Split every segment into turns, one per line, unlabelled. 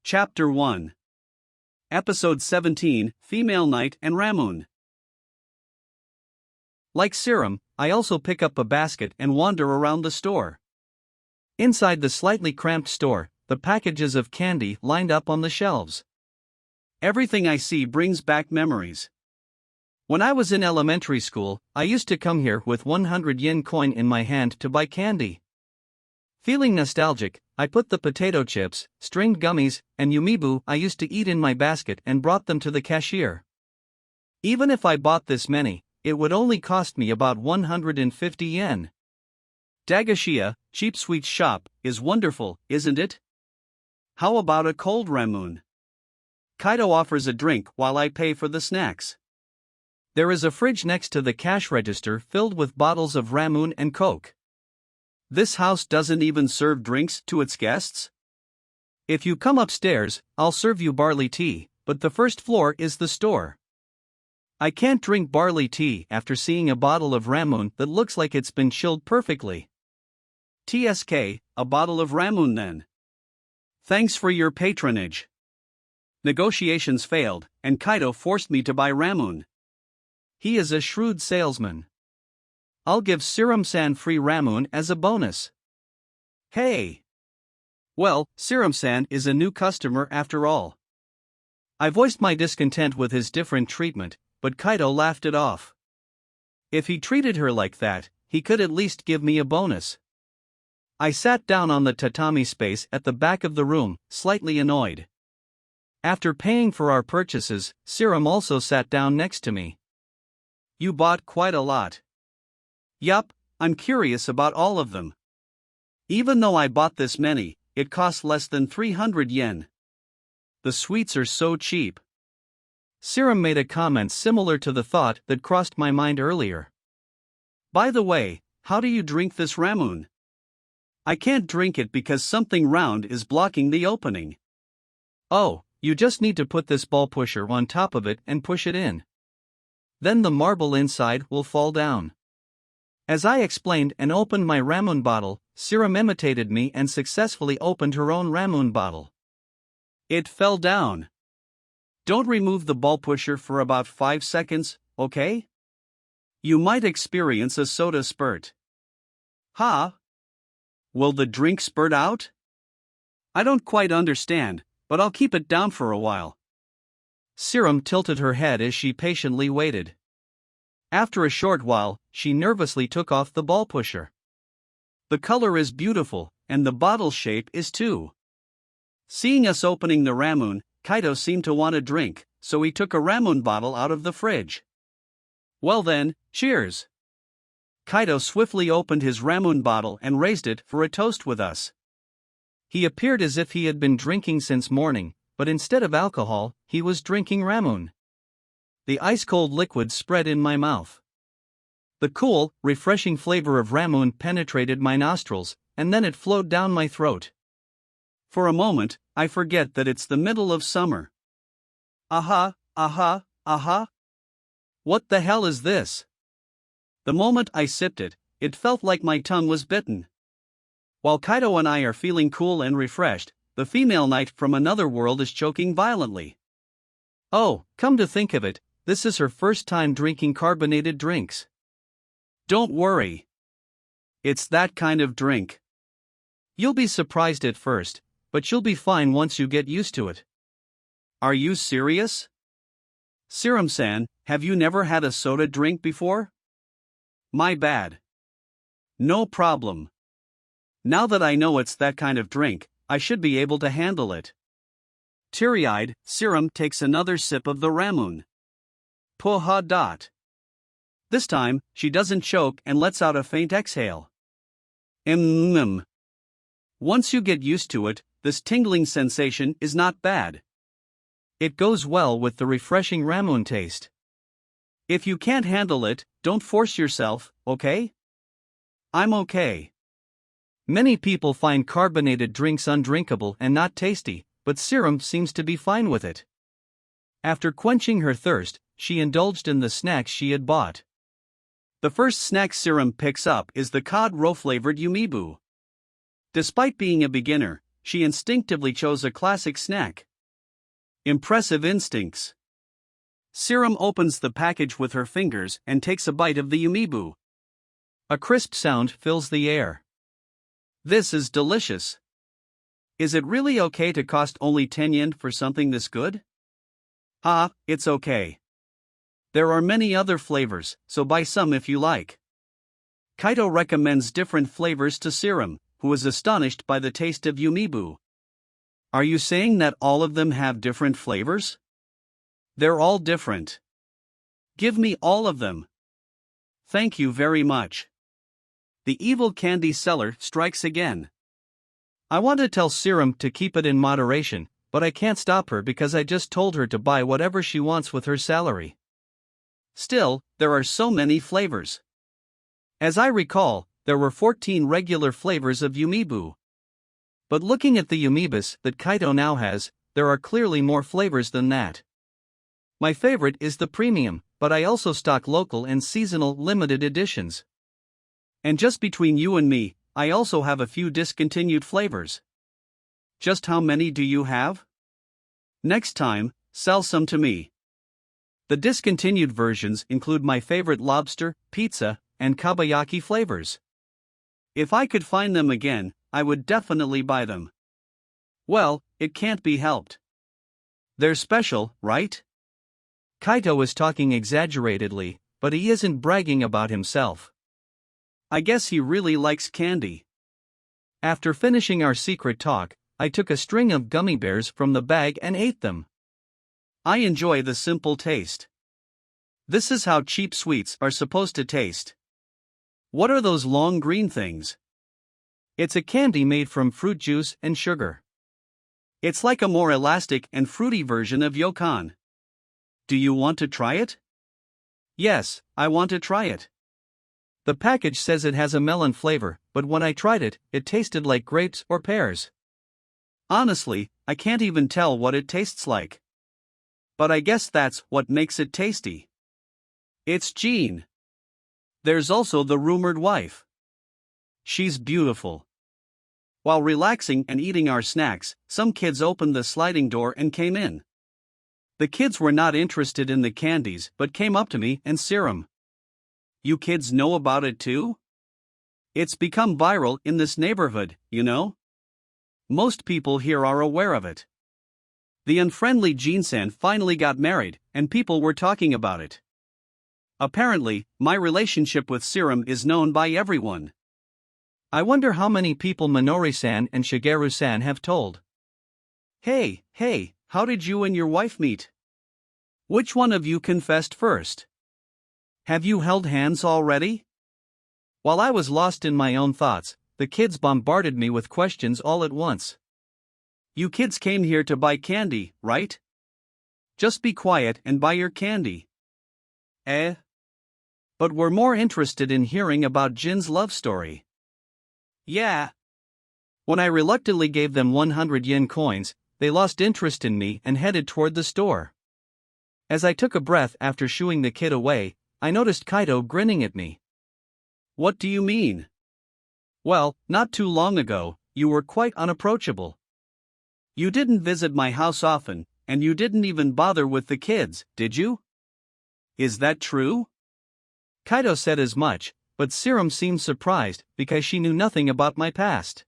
Chapter 1. Episode 17, Female Knight and Ramune. Like Serum, I also pick up a basket and wander around the store. Inside the slightly cramped store, the packages of candy lined up on the shelves. Everything I see brings back memories. When I was in elementary school, I used to come here with 100 yen coin in my hand to buy candy. Feeling nostalgic, I put the potato chips, stringed gummies, and yumibu I used to eat in my basket and brought them to the cashier. Even if I bought this many, it would only cost me about 150 yen. Dagashiya, cheap sweets shop, is wonderful, isn't it? How about a cold Ramune? Kaido offers a drink while I pay for the snacks. There is a fridge next to the cash register filled with bottles of Ramune and Coke. This house doesn't even serve drinks to its guests? If you come upstairs, I'll serve you barley tea, but the first floor is the store. I can't drink barley tea after seeing a bottle of Ramune that looks like it's been chilled perfectly. TSK, a bottle of Ramune then. Thanks for your patronage. Negotiations failed, and Kaido forced me to buy Ramune. He is a shrewd salesman. I'll give Serum-san free Ramune as a bonus. Hey! Well, Serum-san is a new customer after all. I voiced my discontent with his different treatment, but Kaido laughed it off. If he treated her like that, he could at least give me a bonus. I sat down on the tatami space at the back of the room, slightly annoyed. After paying for our purchases, Serum also sat down next to me. You bought quite a lot. Yup, I'm curious about all of them. Even though I bought this many, it costs less than 300 yen. The sweets are so cheap. Serum made a comment similar to the thought that crossed my mind earlier. By the way, how do you drink this Ramune? I can't drink it because something round is blocking the opening. Oh, you just need to put this ball pusher on top of it and push it in. Then the marble inside will fall down. As I explained and opened my Ramune bottle, Serum imitated me and successfully opened her own Ramune bottle. It fell down. Don't remove the ball pusher for about 5 seconds, okay? You might experience a soda spurt. Huh? Will the drink spurt out? I don't quite understand, but I'll keep it down for a while. Serum tilted her head as she patiently waited. After a short while, she nervously took off the ball pusher. The color is beautiful, and the bottle shape is too. Seeing us opening the Ramune, Kaido seemed to want a drink, so he took a Ramune bottle out of the fridge. Well then, cheers! Kaido swiftly opened his Ramune bottle and raised it for a toast with us. He appeared as if he had been drinking since morning, but instead of alcohol, he was drinking Ramune. The ice-cold liquid spread in my mouth. The cool, refreshing flavor of Ramune penetrated my nostrils, and then it flowed down my throat. For a moment, I forget that it's the middle of summer. Aha, aha, aha. What the hell is this? The moment I sipped it, it felt like my tongue was bitten. While Kaido and I are feeling cool and refreshed, the female knight from another world is choking violently. Oh, come to think of it, this is her first time drinking carbonated drinks. Don't worry. It's that kind of drink. You'll be surprised at first, but you'll be fine once you get used to it. Are you serious? Serum-san, have you never had a soda drink before? My bad. No problem. Now that I know it's that kind of drink, I should be able to handle it. Teary-eyed, Serum takes another sip of the Ramune. Puh. This time, she doesn't choke and lets out a faint exhale. Once you get used to it, this tingling sensation is not bad. It goes well with the refreshing Ramune taste. If you can't handle it, don't force yourself, okay? I'm okay. Many people find carbonated drinks undrinkable and not tasty, but Serum seems to be fine with it. After quenching her thirst, she indulged in the snacks she had bought. The first snack Serum picks up is the cod roe-flavored yumibu. Despite being a beginner, she instinctively chose a classic snack. Impressive instincts. c1e opens the package with her fingers and takes a bite of the yumibu. A crisp sound fills the air. This is delicious. Is it really okay to cost only 10 yen for something this good? It's okay. There are many other flavors, so buy some if you like. Kaito recommends different flavors to c1e, who is astonished by the taste of yumibu. Are you saying that all of them have different flavors? They're all different. Give me all of them. Thank you very much. The evil candy seller strikes again. I want to tell c1e to keep it in moderation, but I can't stop her because I just told her to buy whatever she wants with her salary. Still, there are so many flavors. As I recall, there were 14 regular flavors of yumibu. But looking at the yumibus that Kaito now has, there are clearly more flavors than that. My favorite is the premium, but I also stock local and seasonal limited editions. And just between you and me, I also have a few discontinued flavors. Just how many do you have? Next time, sell some to me. The discontinued versions include my favorite lobster, pizza, and kabayaki flavors. If I could find them again, I would definitely buy them. Well, it can't be helped. They're special, right? Kaito is talking exaggeratedly, but he isn't bragging about himself. I guess he really likes candy. After finishing our secret talk, I took a string of gummy bears from the bag and ate them. I enjoy the simple taste. This is how cheap sweets are supposed to taste. What are those long green things? It's a candy made from fruit juice and sugar. It's like a more elastic and fruity version of yokan. Do you want to try it? Yes, I want to try it. The package says it has a melon flavor, but when I tried it, it tasted like grapes or pears. Honestly, I can't even tell what it tastes like. But I guess that's what makes it tasty. It's Jean. There's also the rumored wife. She's beautiful. While relaxing and eating our snacks, some kids opened the sliding door and came in. The kids were not interested in the candies but came up to me and c1e. You kids know about it too? It's become viral in this neighborhood, you know? Most people here are aware of it. The unfriendly Jin-san finally got married, and people were talking about it. Apparently, my relationship with c1e is known by everyone. I wonder how many people Minori-san and Shigeru-san have told. Hey, how did you and your wife meet? Which one of you confessed first? Have you held hands already? While I was lost in my own thoughts, the kids bombarded me with questions all at once. You kids came here to buy candy, right? Just be quiet and buy your candy. But we're more interested in hearing about Jin's love story. Yeah. When I reluctantly gave them 100 yen coins, they lost interest in me and headed toward the store. As I took a breath after shooing the kid away, I noticed Kaito grinning at me. What do you mean? Well, not too long ago, you were quite unapproachable. You didn't visit my house often, and you didn't even bother with the kids, did you? Is that true? Kaito said as much, but c1e seemed surprised because she knew nothing about my past.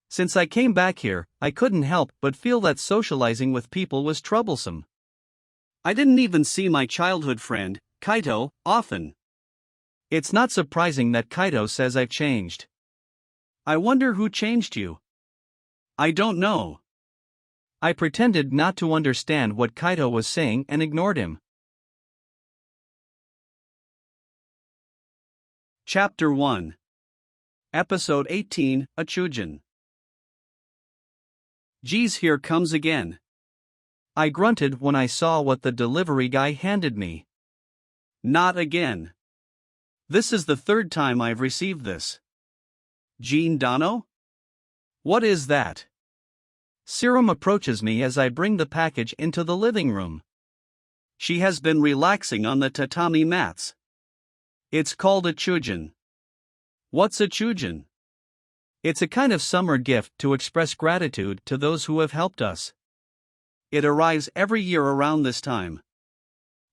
Since I came back here, I couldn't help but feel that socializing with people was troublesome. I didn't even see my childhood friend, Kaito, often. It's not surprising that Kaito says I've changed. I wonder who changed you. I don't know. I pretended not to understand what Kaito was saying and ignored him. Chapter 1. Episode 18, Achujin. Geez, here comes again. I grunted when I saw what the delivery guy handed me. Not again. This is the third time I've received this. Jean Dono? What is that? c1e approaches me as I bring the package into the living room. She has been relaxing on the tatami mats. It's called Achujin. What's Achujin? It's a kind of summer gift to express gratitude to those who have helped us. It arrives every year around this time.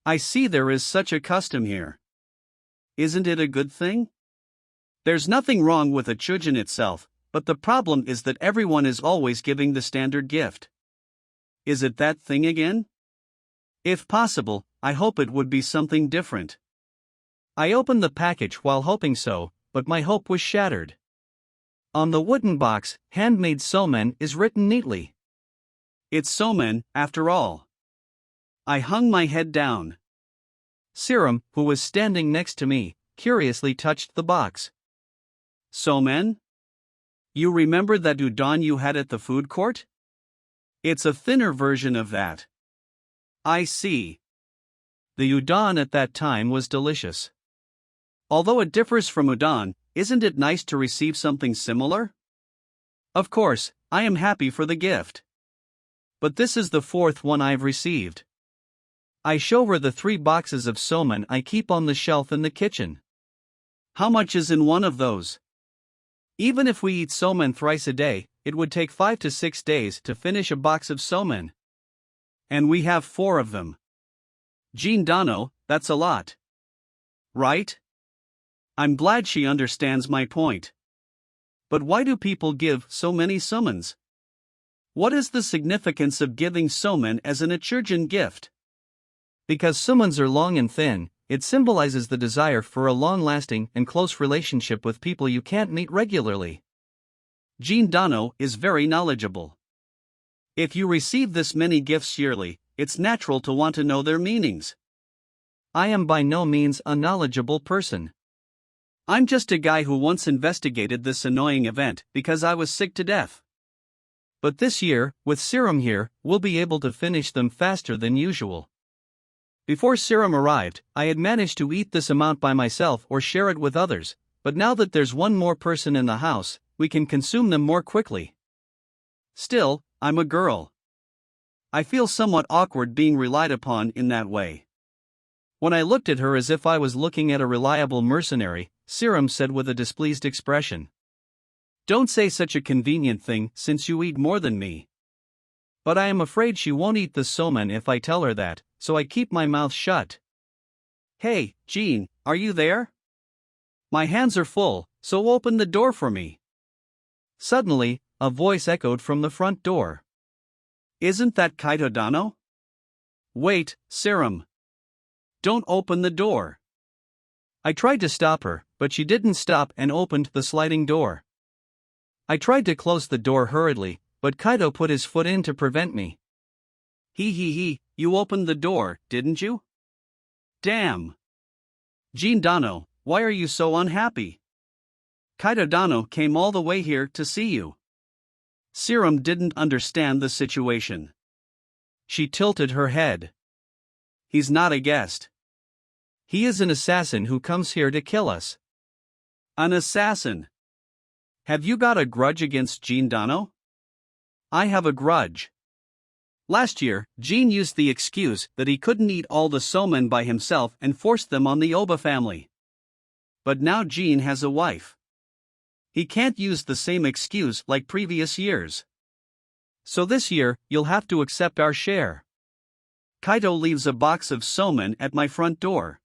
I see there is such a custom here. Isn't it a good thing? There's nothing wrong with a chujin itself, but the problem is that everyone is always giving the standard gift. Is it that thing again? If possible, I hope it would be something different. I opened the package while hoping so, but my hope was shattered. On the wooden box, "Handmade Somen" is written neatly. It's Somen, after all. I hung my head down. c1e, who was standing next to me, curiously touched the box. Somen? You remember that udon you had at the food court? It's a thinner version of that. I see. The udon at that time was delicious. Although it differs from udon, isn't it nice to receive something similar? Of course, I am happy for the gift. But this is the fourth one I've received. I show her the 3 boxes of somen I keep on the shelf in the kitchen. How much is in one of those? Even if we eat somen thrice a day, it would take 5 to 6 days to finish a box of somen. And we have 4 of them. Jean Dano, that's a lot. Right? I'm glad she understands my point. But why do people give so many somens? What is the significance of giving somen as an Echurjin gift? Because somens are long and thin, it symbolizes the desire for a long-lasting and close relationship with people you can't meet regularly. Jean Dano is very knowledgeable. If you receive this many gifts yearly, it's natural to want to know their meanings. I am by no means a knowledgeable person. I'm just a guy who once investigated this annoying event because I was sick to death. But this year, with c1e here, we'll be able to finish them faster than usual. Before c1e arrived, I had managed to eat this amount by myself or share it with others, but now that there's one more person in the house, we can consume them more quickly. Still, I'm a girl. I feel somewhat awkward being relied upon in that way. When I looked at her as if I was looking at a reliable mercenary, c1e said with a displeased expression, "Don't say such a convenient thing since you eat more than me." But I am afraid she won't eat the somen if I tell her that, so I keep my mouth shut. Hey, Jean, are you there? My hands are full, so open the door for me. Suddenly, a voice echoed from the front door. Isn't that Kaito Dano? Wait, c1e. Don't open the door. I tried to stop her, but she didn't stop and opened the sliding door. I tried to close the door hurriedly, but Kaito put his foot in to prevent me. He, you opened the door, didn't you? Damn. Jean Dano, why are you so unhappy? Kaito Dano came all the way here to see you. c1e didn't understand the situation. She tilted her head. He's not a guest. He is an assassin who comes here to kill us. An assassin? Have you got a grudge against Jean Dano? I have a grudge. Last year, Jean used the excuse that he couldn't eat all the somen by himself and forced them on the Oba family. But now Jean has a wife. He can't use the same excuse like previous years. So this year, you'll have to accept our share. Kaito leaves a box of somen at my front door.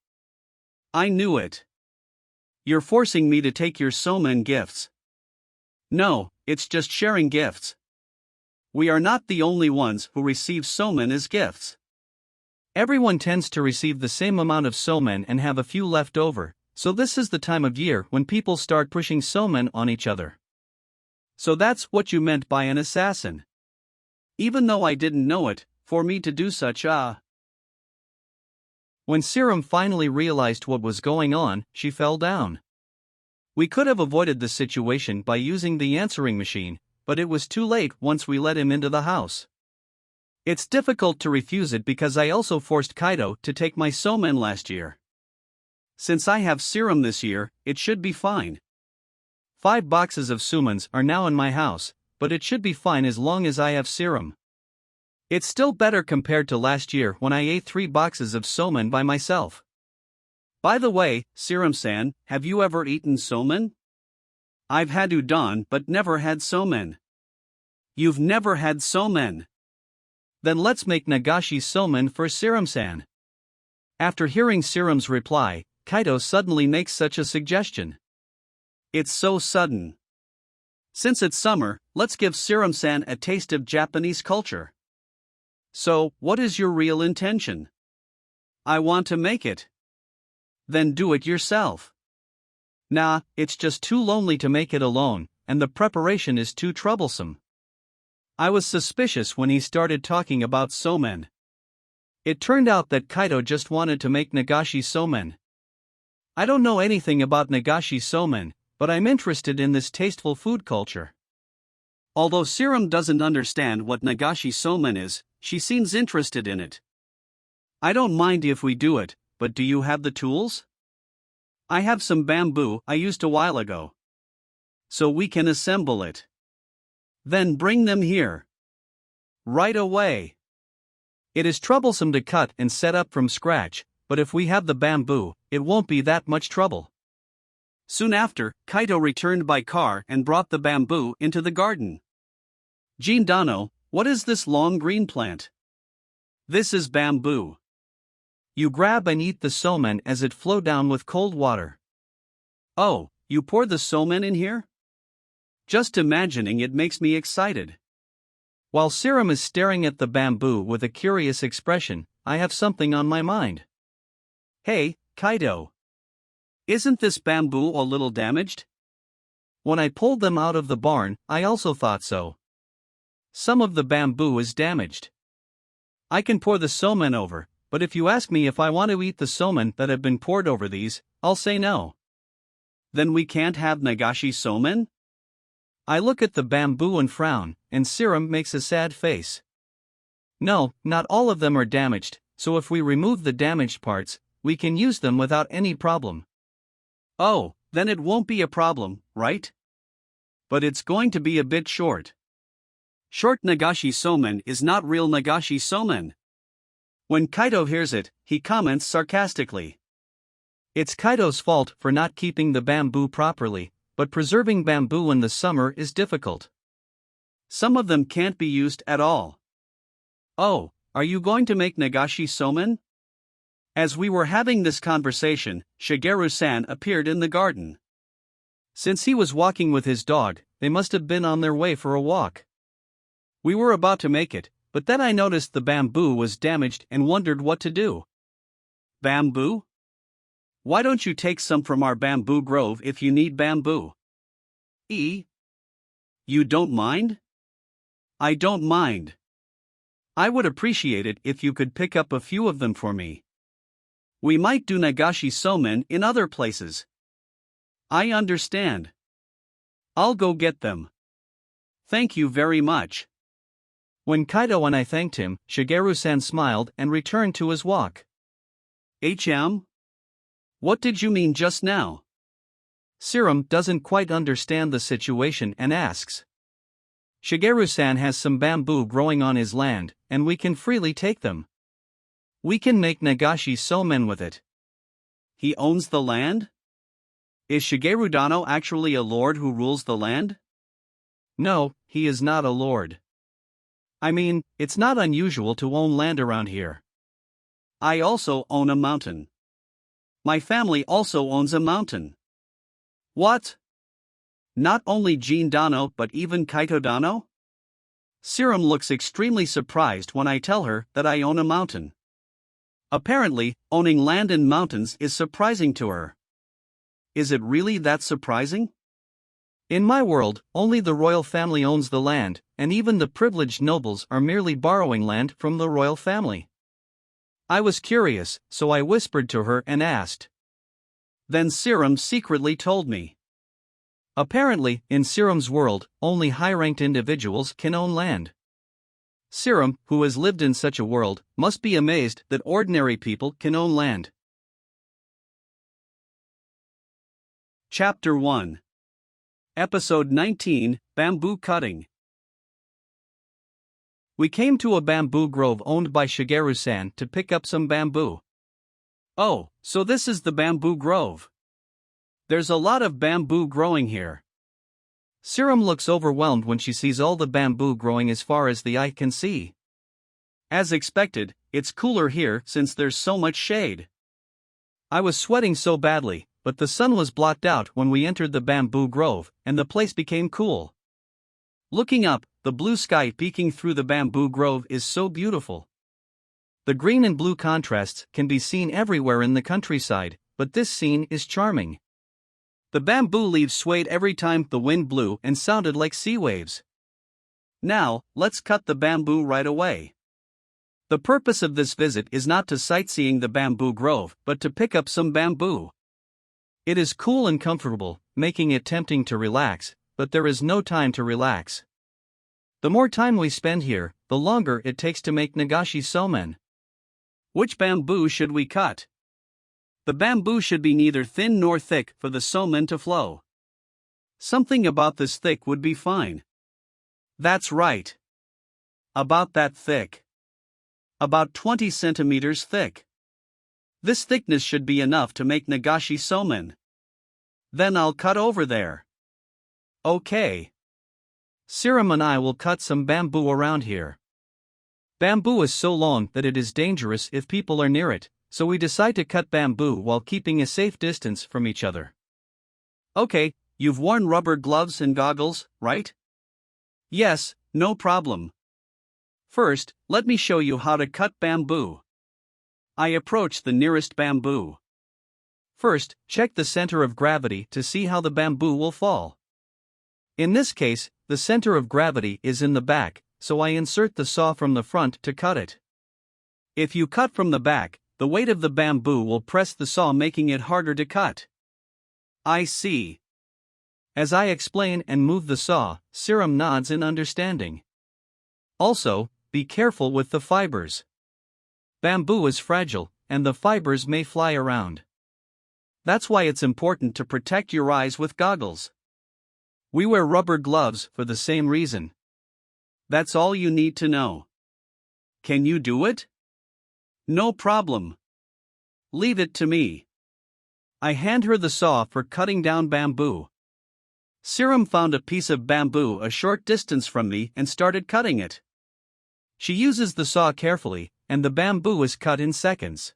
I knew it. You're forcing me to take your somen gifts. No, it's just sharing gifts. We are not the only ones who receive somen as gifts. Everyone tends to receive the same amount of somen and have a few left over, so this is the time of year when people start pushing somen on each other. So that's what you meant by an assassin. Even though I didn't know it, for me to do such When c1e finally realized what was going on, she fell down. We could have avoided the situation by using the answering machine, but it was too late once we let him into the house. It's difficult to refuse it because I also forced Kaito to take my somen last year. Since I have c1e this year, it should be fine. 5 boxes of sumens are now in my house, but it should be fine as long as I have c1e. It's still better compared to last year when I ate 3 boxes of somen by myself. By the way, c1e-san, have you ever eaten somen? I've had udon but never had somen. You've never had somen? Then let's make nagashi somen for Serum-san. After hearing Serum's reply, Kaito suddenly makes such a suggestion. It's so sudden. Since it's summer, let's give Serum-san a taste of Japanese culture. So, what is your real intention? I want to make it. Then do it yourself. Nah, it's just too lonely to make it alone, and the preparation is too troublesome. I was suspicious when he started talking about somen. It turned out that Kaito just wanted to make nagashi somen. I don't know anything about nagashi somen, but I'm interested in this tasteful food culture. Although Serum doesn't understand what nagashi somen is, she seems interested in it. I don't mind if we do it, but do you have the tools? I have some bamboo I used a while ago. So we can assemble it. Then bring them here. Right away. It is troublesome to cut and set up from scratch, but if we have the bamboo, it won't be that much trouble. Soon after, Kaito returned by car and brought the bamboo into the garden. Jin-dano, what is this long green plant? This is bamboo. You grab and eat the somen as it flow down with cold water. Oh, you pour the somen in here? Just imagining it makes me excited. While Serum is staring at the bamboo with a curious expression, I have something on my mind. Hey, Kaito. Isn't this bamboo a little damaged? When I pulled them out of the barn, I also thought so. Some of the bamboo is damaged. I can pour the somen over, but if you ask me if I want to eat the somen that have been poured over these, I'll say no. Then we can't have nagashi somen? I look at the bamboo and frown, and Serum makes a sad face. No, not all of them are damaged, so if we remove the damaged parts, we can use them without any problem. Oh, then it won't be a problem, right? But it's going to be a bit short. Short nagashi somen is not real nagashi somen. When Kaito hears it, he comments sarcastically. It's Kaito's fault for not keeping the bamboo properly, but preserving bamboo in the summer is difficult. Some of them can't be used at all. Oh, are you going to make nagashi somen? As we were having this conversation, Shigeru-san appeared in the garden. Since he was walking with his dog, they must have been on their way for a walk. We were about to make it, but then I noticed the bamboo was damaged and wondered what to do. Bamboo? Why don't you take some from our bamboo grove if you need bamboo? You don't mind? I don't mind. I would appreciate it if you could pick up a few of them for me. We might do nagashi somen in other places. I understand. I'll go get them. Thank you very much. When Kaito and I thanked him, Shigeru-san smiled and returned to his walk. What did you mean just now? Serum doesn't quite understand the situation and asks. Shigeru-san has some bamboo growing on his land, and we can freely take them. We can make nagashi somen with it. He owns the land? Is Shigeru-dano actually a lord who rules the land? No, he is not a lord. I mean, it's not unusual to own land around here. I also own a mountain. My family also owns a mountain. What? Not only Jin-dano but even Kaito-dano? Serum looks extremely surprised when I tell her that I own a mountain. Apparently, owning land and mountains is surprising to her. Is it really that surprising? In my world, only the royal family owns the land, and even the privileged nobles are merely borrowing land from the royal family. I was curious, so I whispered to her and asked. Then Serum secretly told me. Apparently, in Serum's world, only high-ranked individuals can own land. Serum, who has lived in such a world, must be amazed that ordinary people can own land. Chapter 1. Episode 19, Bamboo Cutting. We came to a bamboo grove owned by Shigeru-san to pick up some bamboo. Oh, so this is the bamboo grove. There's a lot of bamboo growing here. Serum looks overwhelmed when she sees all the bamboo growing as far as the eye can see. As expected, it's cooler here since there's so much shade. I was sweating so badly, but the sun was blocked out when we entered the bamboo grove, and the place became cool. Looking up, the blue sky peeking through the bamboo grove is so beautiful. The green and blue contrasts can be seen everywhere in the countryside, but this scene is charming. The bamboo leaves swayed every time the wind blew and sounded like sea waves. Now, let's cut the bamboo right away. The purpose of this visit is not to sightseeing the bamboo grove, but to pick up some bamboo. It is cool and comfortable, making it tempting to relax, but there is no time to relax. The more time we spend here, the longer it takes to make nagashi somen. Which bamboo should we cut? The bamboo should be neither thin nor thick for the somen to flow. Something about this thick would be fine. That's right. About that thick. About 20 centimeters thick. This thickness should be enough to make nagashi somen. Then I'll cut over there. Okay. Serum and I will cut some bamboo around here. Bamboo is so long that it is dangerous if people are near it, so we decide to cut bamboo while keeping a safe distance from each other. Okay, you've worn rubber gloves and goggles, right? Yes, no problem. First, let me show you how to cut bamboo. I approach the nearest bamboo. First, check the center of gravity to see how the bamboo will fall. In this case, the center of gravity is in the back, so I insert the saw from the front to cut it. If you cut from the back, the weight of the bamboo will press the saw, making it harder to cut. I see. As I explain and move the saw, Serum nods in understanding. Also, be careful with the fibers. Bamboo is fragile, and the fibers may fly around. That's why it's important to protect your eyes with goggles. We wear rubber gloves for the same reason. That's all you need to know. Can you do it? No problem. Leave it to me. I hand her the saw for cutting down bamboo. Serum found a piece of bamboo a short distance from me and started cutting it. She uses the saw carefully, and the bamboo is cut in seconds.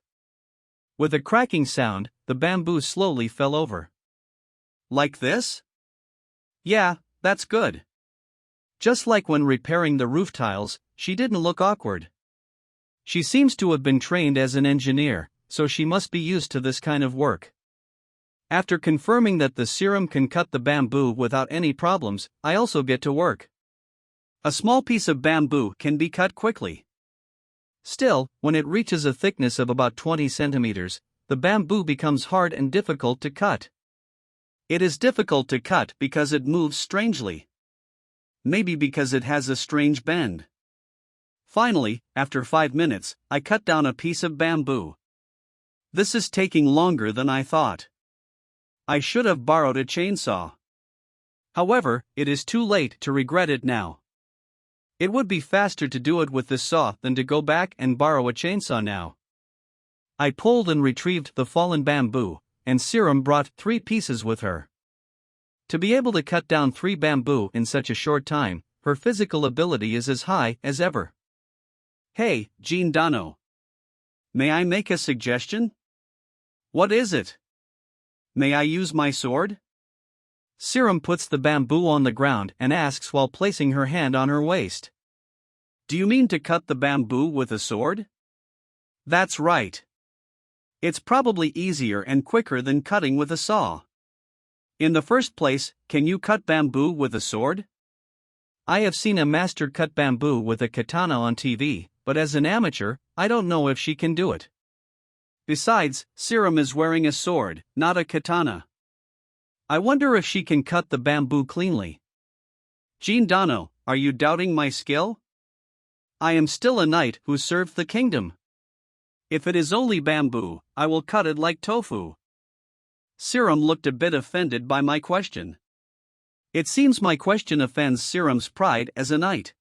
With a cracking sound, the bamboo slowly fell over. Like this? Yeah, that's good. Just like when repairing the roof tiles, she didn't look awkward. She seems to have been trained as an engineer, so she must be used to this kind of work. After confirming that the Serum can cut the bamboo without any problems, I also get to work. A small piece of bamboo can be cut quickly. Still, when it reaches a thickness of about 20 centimeters, the bamboo becomes hard and difficult to cut. It is difficult to cut because it moves strangely. Maybe because it has a strange bend. Finally, after 5 minutes, I cut down a piece of bamboo. This is taking longer than I thought. I should have borrowed a chainsaw. However, it is too late to regret it now. It would be faster to do it with this saw than to go back and borrow a chainsaw now. I pulled and retrieved the fallen bamboo, and Serum brought 3 pieces with her. To be able to cut down 3 bamboo in such a short time, her physical ability is as high as ever. Hey, Jean Dano. May I make a suggestion? What is it? May I use my sword? Serum puts the bamboo on the ground and asks while placing her hand on her waist. Do you mean to cut the bamboo with a sword? That's right. It's probably easier and quicker than cutting with a saw. In the first place, can you cut bamboo with a sword? I have seen a master cut bamboo with a katana on TV, but as an amateur, I don't know if she can do it. Besides, Serum is wearing a sword, not a katana. I wonder if she can cut the bamboo cleanly. Jean Dano, are you doubting my skill? I am still a knight who served the kingdom. If it is only bamboo, I will cut it like tofu. Serum looked a bit offended by my question. It seems my question offends Serum's pride as a knight.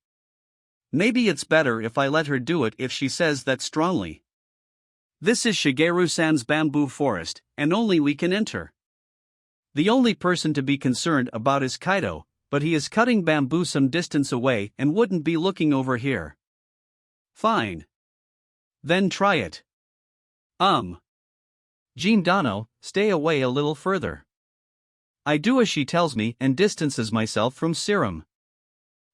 Maybe it's better if I let her do it if she says that strongly. This is Shigeru-san's bamboo forest, and only we can enter. The only person to be concerned about is Kaido, but he is cutting bamboo some distance away and wouldn't be looking over here. Fine. Then try it. Jean Dono, stay away a little further. I do as she tells me and distances myself from c1e17.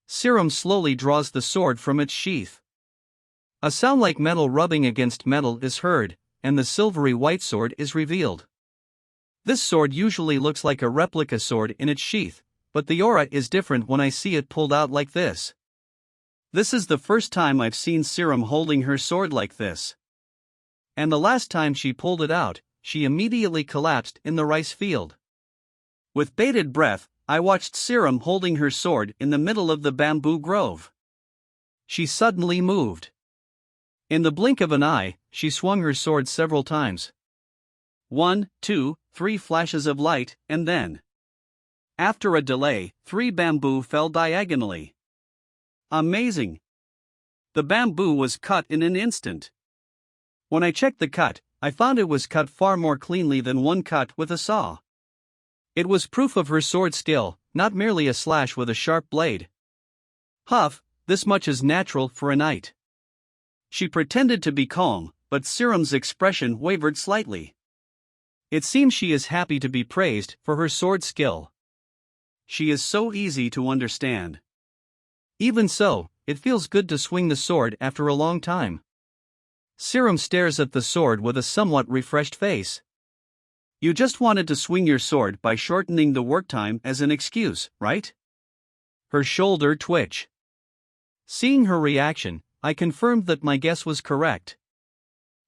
c1e17 slowly draws the sword from its sheath. A sound like metal rubbing against metal is heard, and the silvery white sword is revealed. This sword usually looks like a replica sword in its sheath, but the aura is different when I see it pulled out like this. This is the first time I've seen c1e17 holding her sword like this. And the last time she pulled it out, she immediately collapsed in the rice field. With bated breath, I watched c1e17 holding her sword in the middle of the bamboo grove. She suddenly moved. In the blink of an eye, she swung her sword several times. 1, 2, 3 flashes of light, and then, after a delay, 3 bamboo fell diagonally. Amazing! The bamboo was cut in an instant. When I checked the cut, I found it was cut far more cleanly than one cut with a saw. It was proof of her sword skill, not merely a slash with a sharp blade. Huff, this much is natural for a knight. She pretended to be calm, but c1e17's expression wavered slightly. It seems she is happy to be praised for her sword skill. She is so easy to understand. Even so, it feels good to swing the sword after a long time. c1e17 stares at the sword with a somewhat refreshed face. You just wanted to swing your sword by shortening the work time as an excuse, right? Her shoulder twitch. Seeing her reaction, I confirmed that my guess was correct.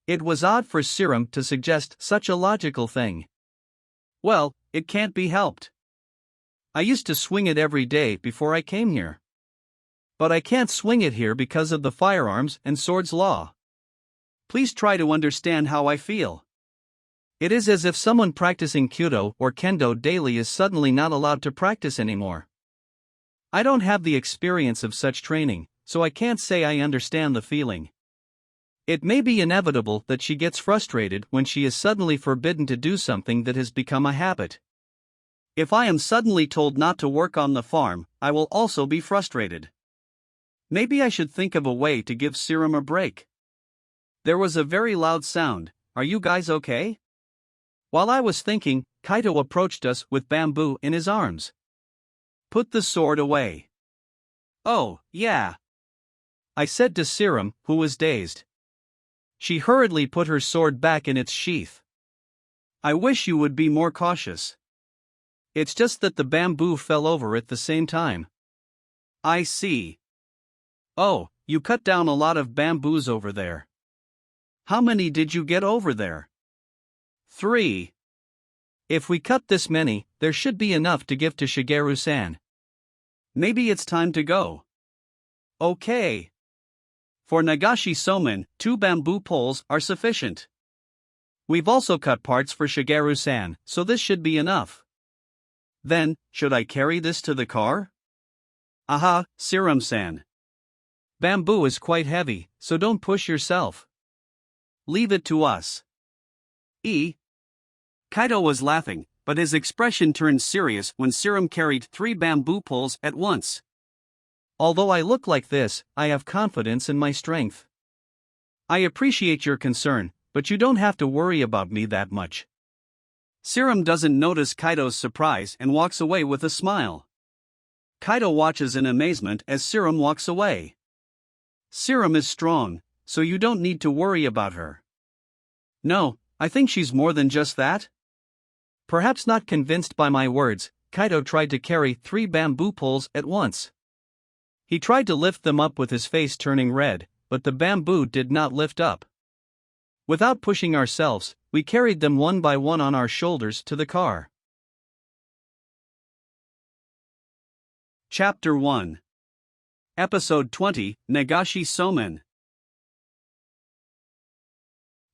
It was odd for c1e17 to suggest such a logical thing. Well, it can't be helped. I used to swing it every day before I came here. But I can't swing it here because of the firearms and swords law. Please try to understand how I feel. It is as if someone practicing Kyudo or Kendo daily is suddenly not allowed to practice anymore. I don't have the experience of such training, so I can't say I understand the feeling. It may be inevitable that she gets frustrated when she is suddenly forbidden to do something that has become a habit. If I am suddenly told not to work on the farm, I will also be frustrated. Maybe I should think of a way to give c1e17 a break. There was a very loud sound. Are you guys okay? While I was thinking, Kaito approached us with bamboo in his arms. Put the sword away. Oh, yeah, I said to c1e17, who was dazed. She hurriedly put her sword back in its sheath. I wish you would be more cautious. It's just that the bamboo fell over at the same time. I see. Oh, you cut down a lot of bamboos over there. How many did you get over there? 3. If we cut this many, there should be enough to give to Shigeru-san. Maybe it's time to go. Okay. For Nagashi-somen, 2 bamboo poles are sufficient. We've also cut parts for Shigeru-san, so this should be enough. Then, should I carry this to the car? Aha, c1e17-san. Bamboo is quite heavy, so don't push yourself. Leave it to us. Kaito was laughing, but his expression turned serious when c1e17 carried 3 bamboo poles at once. Although I look like this, I have confidence in my strength. I appreciate your concern, but you don't have to worry about me that much. c1e17 doesn't notice Kaito's surprise and walks away with a smile. Kaito watches in amazement as c1e17 walks away. c1e17 is strong, so you don't need to worry about her. No, I think she's more than just that. Perhaps not convinced by my words, Kaito tried to carry 3 bamboo poles at once. He tried to lift them up with his face turning red, but the bamboo did not lift up. Without pushing ourselves, we carried them one by one on our shoulders to the car. Chapter 1. Episode 20, Nagashi-somen.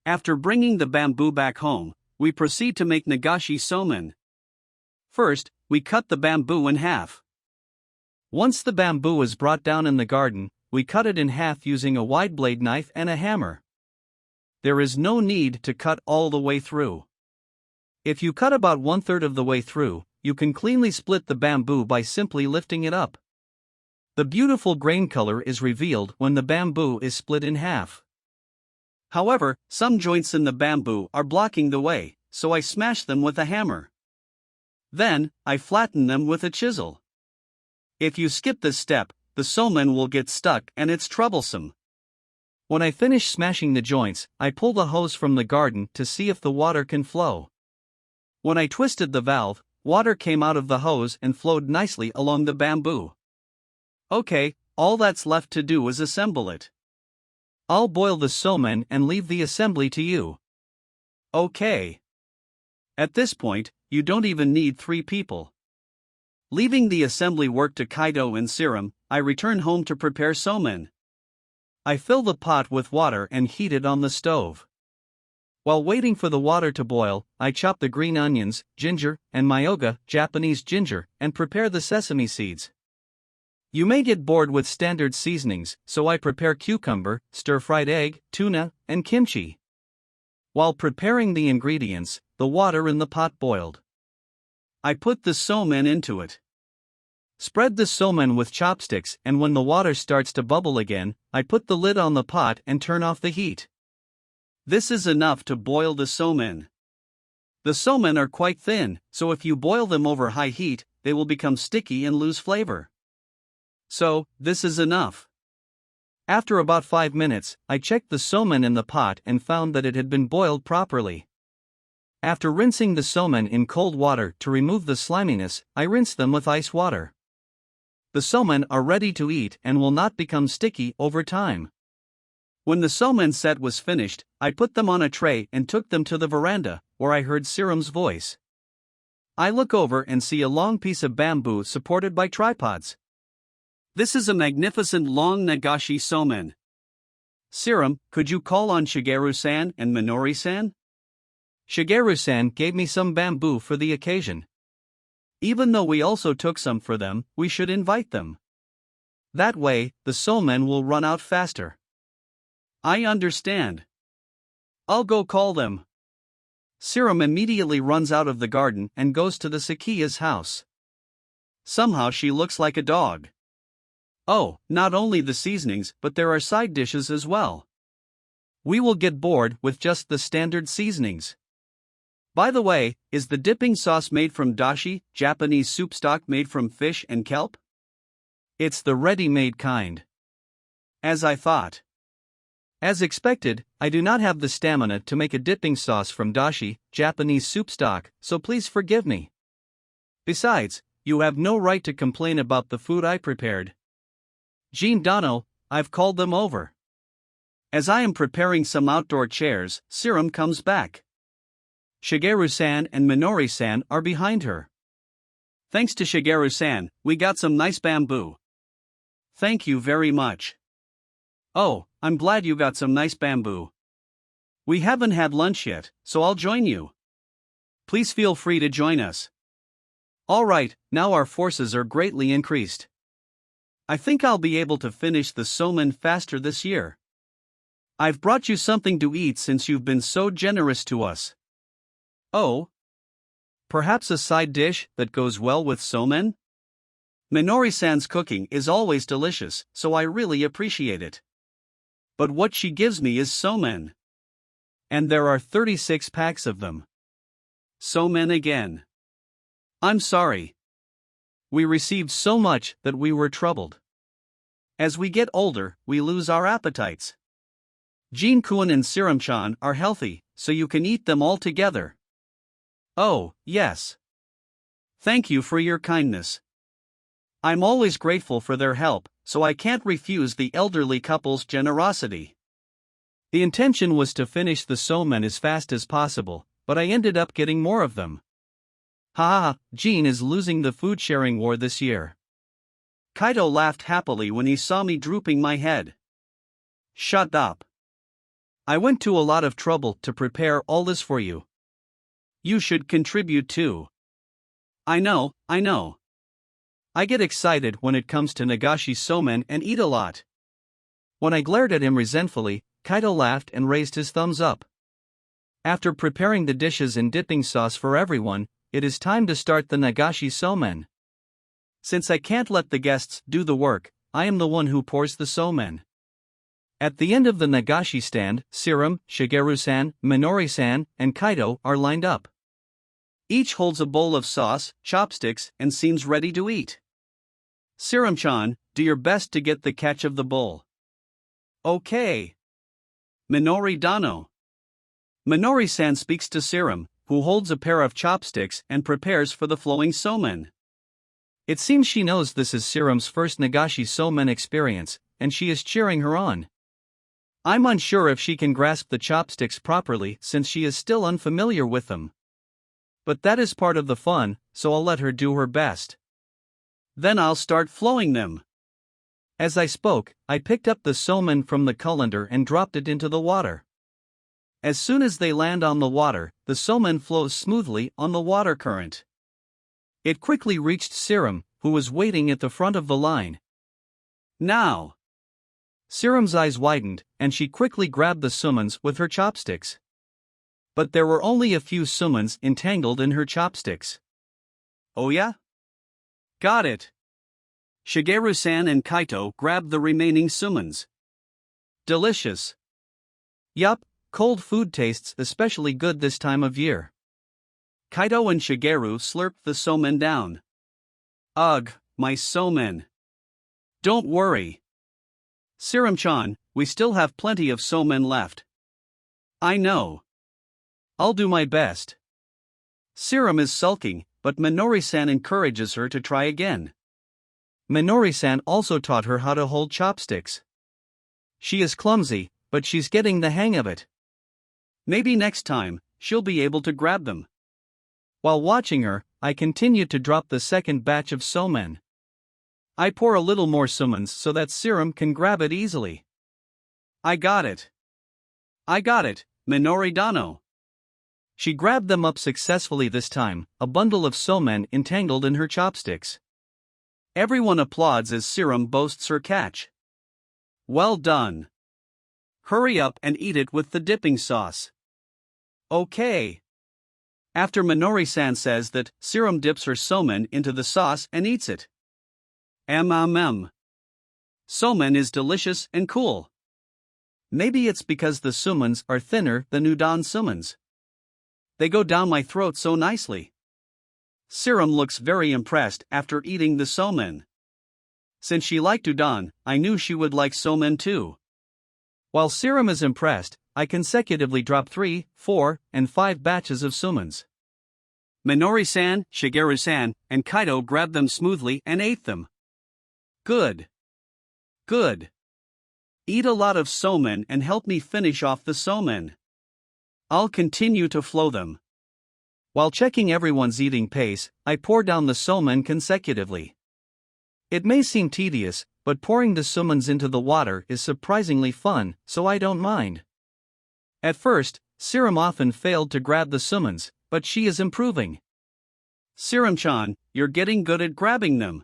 After bringing the bamboo back home, we proceed to make Nagashi-somen. First, we cut the bamboo in half. Once the bamboo is brought down in the garden, we cut it in half using a wide blade knife and a hammer. There is no need to cut all the way through. If you cut about 1/3 of the way through, you can cleanly split the bamboo by simply lifting it up. The beautiful grain color is revealed when the bamboo is split in half. However, some joints in the bamboo are blocking the way, so I smash them with a hammer. Then, I flatten them with a chisel. If you skip this step, the somen will get stuck and it's troublesome. When I finish smashing the joints, I pull the hose from the garden to see if the water can flow. When I twisted the valve, water came out of the hose and flowed nicely along the bamboo. Okay, all that's left to do is assemble it. I'll boil the somen and leave the assembly to you. Okay. At this point, you don't even need 3 people. Leaving the assembly work to Kaido and Serum, I return home to prepare somen. I fill the pot with water and heat it on the stove. While waiting for the water to boil, I chop the green onions, ginger, and myoga, Japanese ginger, and prepare the sesame seeds. You may get bored with standard seasonings, so I prepare cucumber, stir-fried egg, tuna, and kimchi. While preparing the ingredients, the water in the pot boiled. I put the somen into it. Spread the somen with chopsticks, and when the water starts to bubble again, I put the lid on the pot and turn off the heat. This is enough to boil the somen. The somen are quite thin, so if you boil them over high heat, they will become sticky and lose flavor. So, this is enough. After about 5 minutes, I checked the somen in the pot and found that it had been boiled properly. After rinsing the somen in cold water to remove the sliminess, I rinse them with ice water. The somen are ready to eat and will not become sticky over time. When the somen set was finished, I put them on a tray and took them to the veranda, where I heard Serum's voice. I look over and see a long piece of bamboo supported by tripods. This is a magnificent long nagashi somen. Serum, could you call on Shigeru-san and Minori-san? Shigeru-san gave me some bamboo for the occasion. Even though we also took some for them, we should invite them. That way, the somen will run out faster. I understand. I'll go call them. Serum immediately runs out of the garden and goes to the Sakiya's house. Somehow she looks like a dog. Oh, not only the seasonings, but there are side dishes as well. We will get bored with just the standard seasonings. By the way, is the dipping sauce made from dashi, Japanese soup stock made from fish and kelp? It's the ready-made kind. As I thought. As expected, I do not have the stamina to make a dipping sauce from dashi, Japanese soup stock, so please forgive me. Besides, you have no right to complain about the food I prepared. Jean Dono, I've called them over. As I am preparing some outdoor chairs, Serum comes back. Shigeru-san and Minori-san are behind her. Thanks to Shigeru-san, we got some nice bamboo. Thank you very much. Oh, I'm glad you got some nice bamboo. We haven't had lunch yet, so I'll join you. Please feel free to join us. Alright, now our forces are greatly increased. I think I'll be able to finish the somen faster this year. I've brought you something to eat since you've been so generous to us. Oh? Perhaps a side dish that goes well with somen? Minori-san's cooking is always delicious, so I really appreciate it. But what she gives me is somen. And there are 36 packs of them. Somen again. I'm sorry. We received so much that we were troubled. As we get older, we lose our appetites. Jin-kun and Serum-chan are healthy, so you can eat them all together. Oh, yes. Thank you for your kindness. I'm always grateful for their help, so I can't refuse the elderly couple's generosity. The intention was to finish the somen as fast as possible, but I ended up getting more of them. Ha, Jean is losing the food sharing war this year. Kaido laughed happily when he saw me drooping my head. Shut up. I went to a lot of trouble to prepare all this for you. You should contribute too. I know. I get excited when it comes to nagashi somen and eat a lot. When I glared at him resentfully, Kaido laughed and raised his thumbs up. After preparing the dishes and dipping sauce for everyone, it is time to start the nagashi somen. Since I can't let the guests do the work, I am the one who pours the somen. At the end of the nagashi stand, Serum, Shigeru-san, Minori-san, and Kaito are lined up. Each holds a bowl of sauce, chopsticks, and seems ready to eat. Serum-chan, do your best to get the catch of the bowl. Okay. Minori Dano. Minori-san speaks to Serum, who holds a pair of chopsticks and prepares for the flowing somen. It seems she knows this is Serum's first nagashi somen experience, and she is cheering her on. I'm unsure if she can grasp the chopsticks properly since she is still unfamiliar with them. But that is part of the fun, so I'll let her do her best. Then I'll start flowing them. As I spoke, I picked up the somen from the colander and dropped it into the water. As soon as they land on the water, the somen flows smoothly on the water current. It quickly reached Serum, who was waiting at the front of the line. Now! Serum's eyes widened, and she quickly grabbed the sumens with her chopsticks. But there were only a few sumens entangled in her chopsticks. Oh yeah? Got it. Shigeru-san and Kaito grabbed the remaining sumens. Delicious. Yup, cold food tastes especially good this time of year. Kaito and Shigeru slurped the somen down. Ugh, my somen. Don't worry. Serum-chan, we still have plenty of somen left. I know. I'll do my best. Serum is sulking, but Minori-san encourages her to try again. Minori-san also taught her how to hold chopsticks. She is clumsy, but she's getting the hang of it. Maybe next time, she'll be able to grab them. While watching her, I continued to drop the second batch of somen. I pour a little more sumens so that Serum can grab it easily. I got it. Minori Dano. She grabbed them up successfully this time, a bundle of somen entangled in her chopsticks. Everyone applauds as Serum boasts her catch. Well done. Hurry up and eat it with the dipping sauce. Okay. After Minori-san says that, Serum dips her somen into the sauce and eats it. Somen is delicious and cool. Maybe it's because the sumens are thinner than udon sumens. They go down my throat so nicely. Serum looks very impressed after eating the somen. Since she liked udon, I knew she would like somen too. While Serum is impressed, I consecutively drop 3, 4, and 5 batches of sumens. Minori-san, Shigeru-san, and Kaito grabbed them smoothly and ate them. Good. Eat a lot of somen and help me finish off the somen. I'll continue to flow them. While checking everyone's eating pace, I pour down the somen consecutively. It may seem tedious, but pouring the sumens into the water is surprisingly fun, so I don't mind. At first, Serum often failed to grab the sumens, but she is improving. Serum-chan, you're getting good at grabbing them.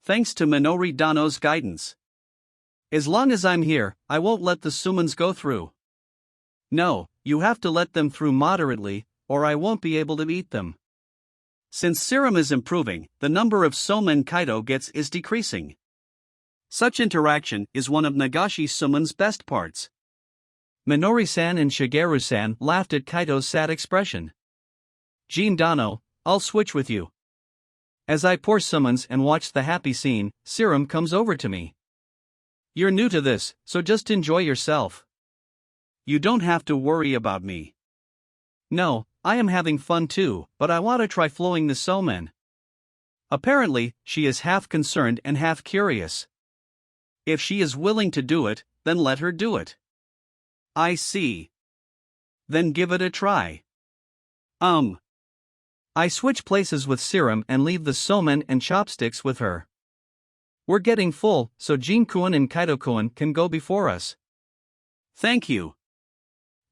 Thanks to Minori Dano's guidance. As long as I'm here, I won't let the sumens go through. No, you have to let them through moderately, or I won't be able to eat them. Since Serum is improving, the number of somen Kaito gets is decreasing. Such interaction is one of Nagashi Sumen's best parts. Minori-san and Shigeru-san laughed at Kaito's sad expression. Jin Dano, I'll switch with you. As I pour sumens and watch the happy scene, Serum comes over to me. You're new to this, so just enjoy yourself. You don't have to worry about me. No, I am having fun too, but I want to try flowing the somen. Apparently, she is half concerned and half curious. If she is willing to do it, then let her do it. I see. Then give it a try. I switch places with Serum and leave the somen and chopsticks with her. We're getting full, so Jin-kun and Kaito-kun can go before us. Thank you.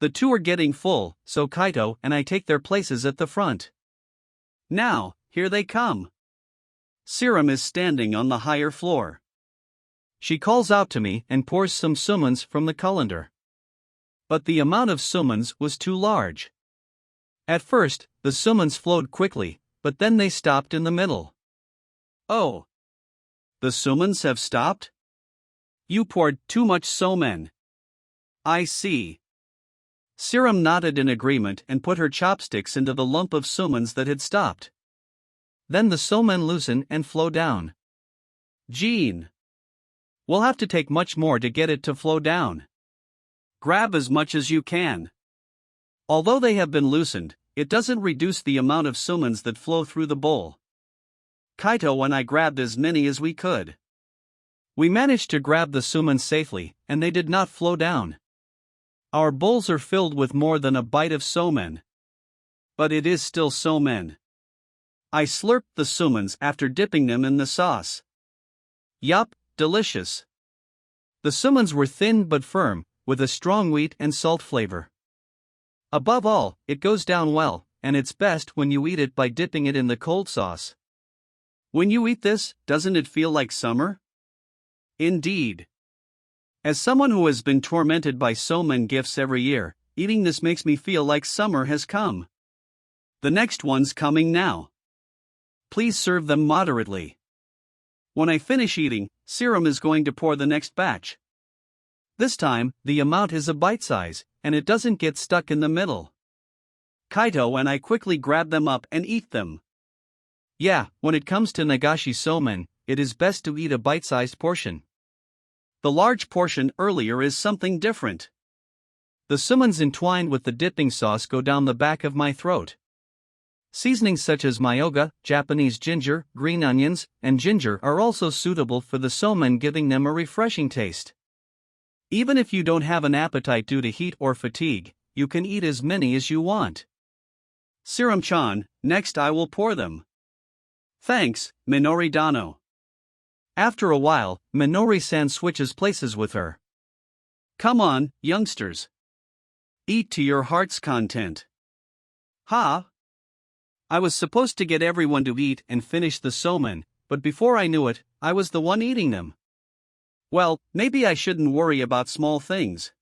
The two are getting full, so Kaito and I take their places at the front. Now, here they come. Serum is standing on the higher floor. She calls out to me and pours some sumens from the colander. But the amount of sumens was too large. At first, the sumens flowed quickly, but then they stopped in the middle. Oh. The sumens have stopped? You poured too much somen. I see. c1e nodded in agreement and put her chopsticks into the lump of sumens that had stopped. Then the somen loosen and flow down. Jean. We'll have to take much more to get it to flow down. Grab as much as you can. Although they have been loosened, it doesn't reduce the amount of sumens that flow through the bowl. Kaito and I grabbed as many as we could. We managed to grab the sumens safely, and they did not flow down. Our bowls are filled with more than a bite of somen. But it is still somen. I slurped the sumens after dipping them in the sauce. Yup, delicious. The sumens were thin but firm, with a strong wheat and salt flavor. Above all, it goes down well, and it's best when you eat it by dipping it in the cold sauce. When you eat this, doesn't it feel like summer? Indeed. As someone who has been tormented by somen gifts every year, eating this makes me feel like summer has come. The next one's coming now. Please serve them moderately. When I finish eating, c1e is going to pour the next batch. This time, the amount is a bite size, and it doesn't get stuck in the middle. Kaito and I quickly grab them up and eat them. Yeah, when it comes to nagashi somen, it is best to eat a bite-sized portion. The large portion earlier is something different. The sumens entwined with the dipping sauce go down the back of my throat. Seasonings such as myoga, Japanese ginger, green onions, and ginger are also suitable for the somen, giving them a refreshing taste. Even if you don't have an appetite due to heat or fatigue, you can eat as many as you want. c1e-chan, next I will pour them. Thanks, Minori Dano. After a while, Minori-san switches places with her. Come on, youngsters. Eat to your heart's content. Ha! I was supposed to get everyone to eat and finish the somen, but before I knew it, I was the one eating them. Well, maybe I shouldn't worry about small things.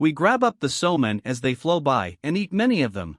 We grab up the somen as they flow by and eat many of them.